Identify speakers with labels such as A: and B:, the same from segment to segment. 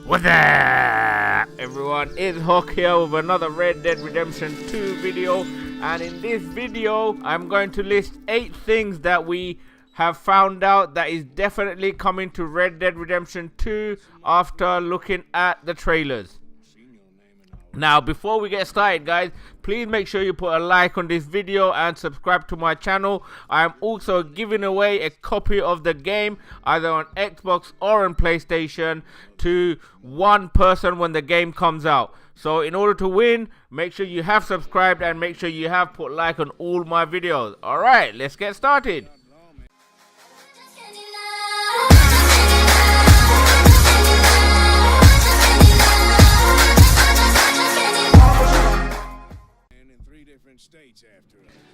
A: What's up, everyone? It's Hawk here with another Red Dead Redemption 2 video, and in this video I'm going to list 8 things that we have found out that is definitely coming to Red Dead Redemption 2 after looking at the trailers. Now, before we get started, guys, please make sure you put a like on this video and subscribe to my channel. I am also giving away a copy of the game either on Xbox or on PlayStation to one person when the game comes out. So in order to win, make sure you have subscribed and make sure you have put like on all my videos. Alright, let's get started.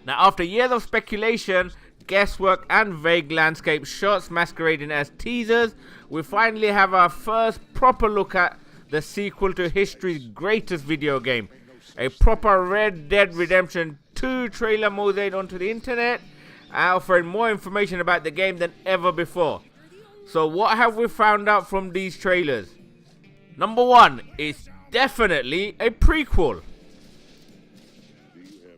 A: Now, after years of speculation, guesswork and vague landscape shots masquerading as teasers, we finally have our first proper look at the sequel to history's greatest video game. A proper Red Dead Redemption 2 trailer mosaic onto the internet, offering more information about the game than ever before. So what have we found out from these trailers? Number 1, it's definitely a prequel.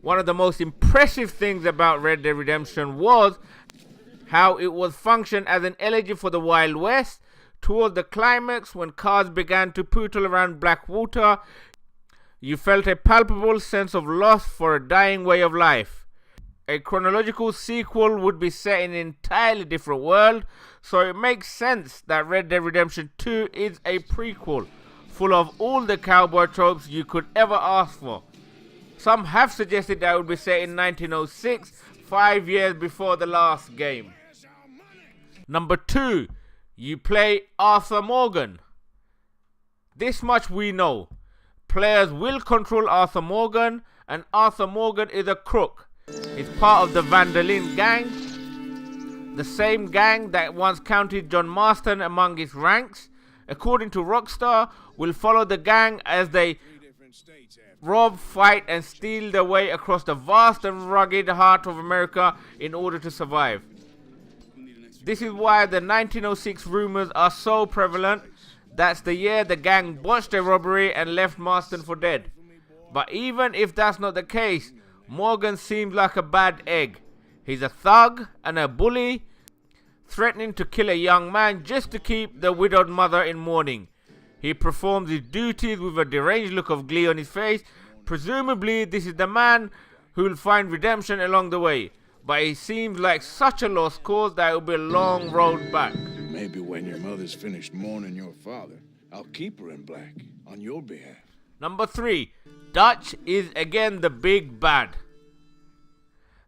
A: One of the most impressive things about Red Dead Redemption was how it was functioned as an elegy for the Wild West. Toward the climax, when cars began to pootle around Blackwater, you felt a palpable sense of loss for a dying way of life. A chronological sequel would be set in an entirely different world, so it makes sense that Red Dead Redemption 2 is a prequel, full of all the cowboy tropes you could ever ask for. Some have suggested that it would be set in 1906, 5 years before the last game. Number 2, you play Arthur Morgan. This much we know. Players will control Arthur Morgan, and Arthur Morgan is a crook. He's part of the Vandalin gang, the same gang that once counted John Marston among its ranks. According to Rockstar, we'll follow the gang as they rob, fight, and steal their way across the vast and rugged heart of America in order to survive. This is why the 1906 rumors are so prevalent. That's the year the gang botched a robbery and left Marston for dead. But even if that's not the case, Morgan seems like a bad egg. He's a thug and a bully, threatening to kill a young man just to keep the widowed mother in mourning. He performs his duties with a deranged look of glee on his face. Presumably, this is the man who will find redemption along the way. But he seems like such a lost cause that it will be a long road back.
B: Maybe when your mother's finished mourning your father, I'll keep her in black on your behalf.
A: Number 3, Dutch is again the big bad.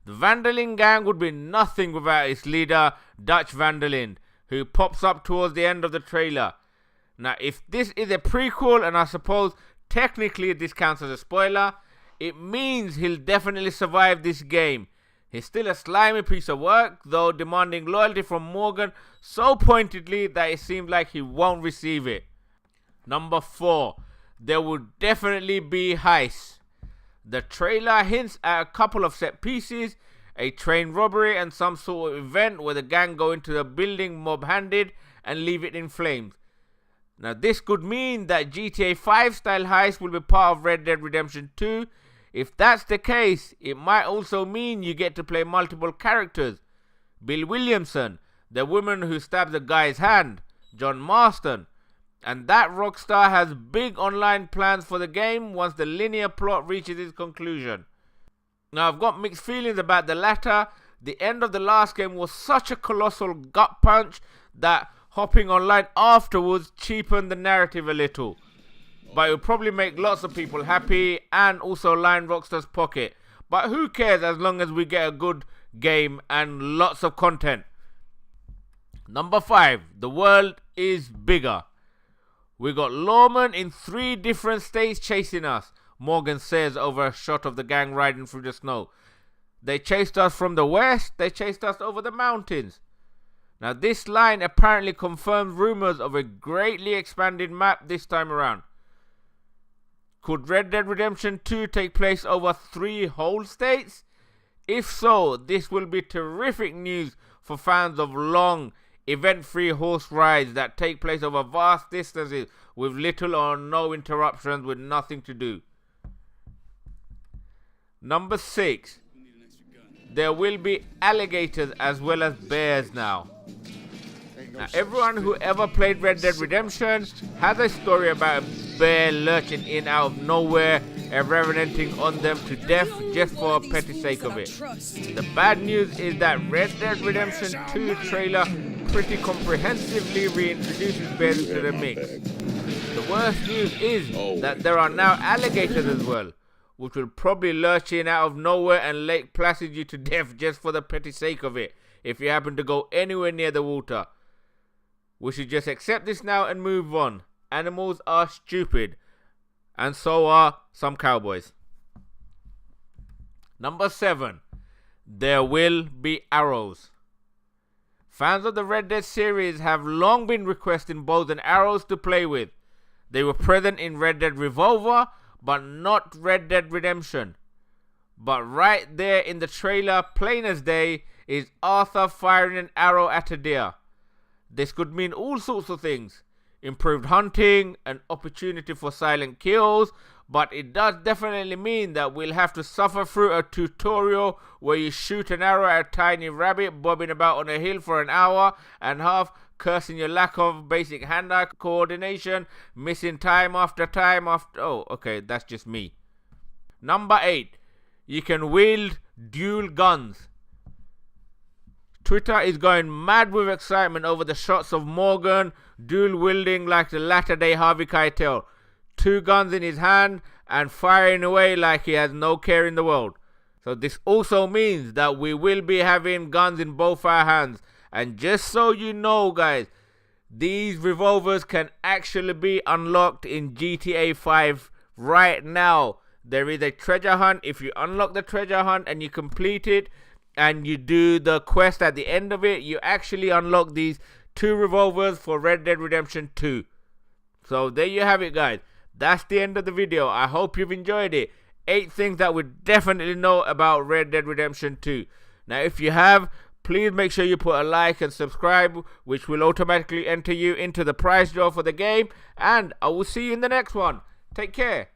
A: The Vandalin gang would be nothing without its leader, Dutch Vandalin, who pops up towards the end of the trailer. Now, if this is a prequel, and I suppose technically this counts as a spoiler, it means he'll definitely survive this game. He's still a slimy piece of work, though demanding loyalty from Morgan so pointedly that it seems like he won't receive it. Number 4, there will definitely be Heist. The trailer hints at a couple of set pieces, a train robbery and some sort of event where the gang go into the building mob-handed and leave it in flames. Now, this could mean that GTA 5 style heist will be part of Red Dead Redemption 2. If that's the case, it might also mean you get to play multiple characters. Bill Williamson, the woman who stabs the guy's hand, John Marston. And that Rockstar has big online plans for the game once the linear plot reaches its conclusion. Now, I've got mixed feelings about the latter. The end of the last game was such a colossal gut punch that hopping online afterwards cheapened the narrative a little. But it will probably make lots of people happy and also line Rockstar's pocket. But who cares as long as we get a good game and lots of content. Number 5, the world is bigger. We got lawmen in 3 different states chasing us, Morgan says over a shot of the gang riding through the snow. They chased us from the west, they chased us over the mountains. Now, this line apparently confirms rumors of a greatly expanded map this time around. Could Red Dead Redemption 2 take place over 3 whole states? If so, this will be terrific news for fans of long, event-free horse rides that take place over vast distances with little or no interruptions, with nothing to do. Number 6. There will be alligators as well as bears now. Now, everyone who ever played Red Dead Redemption has a story about a bear lurching in out of nowhere and revenating on them to death just for the petty sake of it. The bad news is that Red Dead Redemption 2 trailer pretty comprehensively reintroduces bears into the mix. The worst news is that there are now alligators as well, which will probably lurch in out of nowhere and Lake Placid you to death just for the petty sake of it if you happen to go anywhere near the water. We should just accept this now and move on. Animals are stupid, and so are some cowboys. Number 7. There will be arrows. Fans of the Red Dead series have long been requesting bows and arrows to play with. They were present in Red Dead Revolver, but not Red Dead Redemption. But right there in the trailer, plain as day, is Arthur firing an arrow at a deer. This could mean all sorts of things. Improved hunting, an opportunity for silent kills, but it does definitely mean that we'll have to suffer through a tutorial where you shoot an arrow at a tiny rabbit bobbing about on a hill for an hour and a half, cursing your lack of basic hand-eye coordination, missing time after time after... Oh, okay, that's just me. Number 8. You can wield dual guns. Twitter is going mad with excitement over the shots of Morgan dual wielding like the latter-day Harvey Keitel. 2 guns in his hand and firing away like he has no care in the world. So this also means that we will be having guns in both our hands. And just so you know, guys, these revolvers can actually be unlocked in GTA 5 right now. There is a treasure hunt. If you unlock the treasure hunt and you complete it, and you do the quest at the end of it, you actually unlock these 2 revolvers for Red Dead Redemption 2. So there you have it, guys. That's the end of the video. I hope you've enjoyed it. 8 things that we definitely know about Red Dead Redemption 2. Now, if you have, please make sure you put a like and subscribe, which will automatically enter you into the prize draw for the game. And I will see you in the next one. Take care.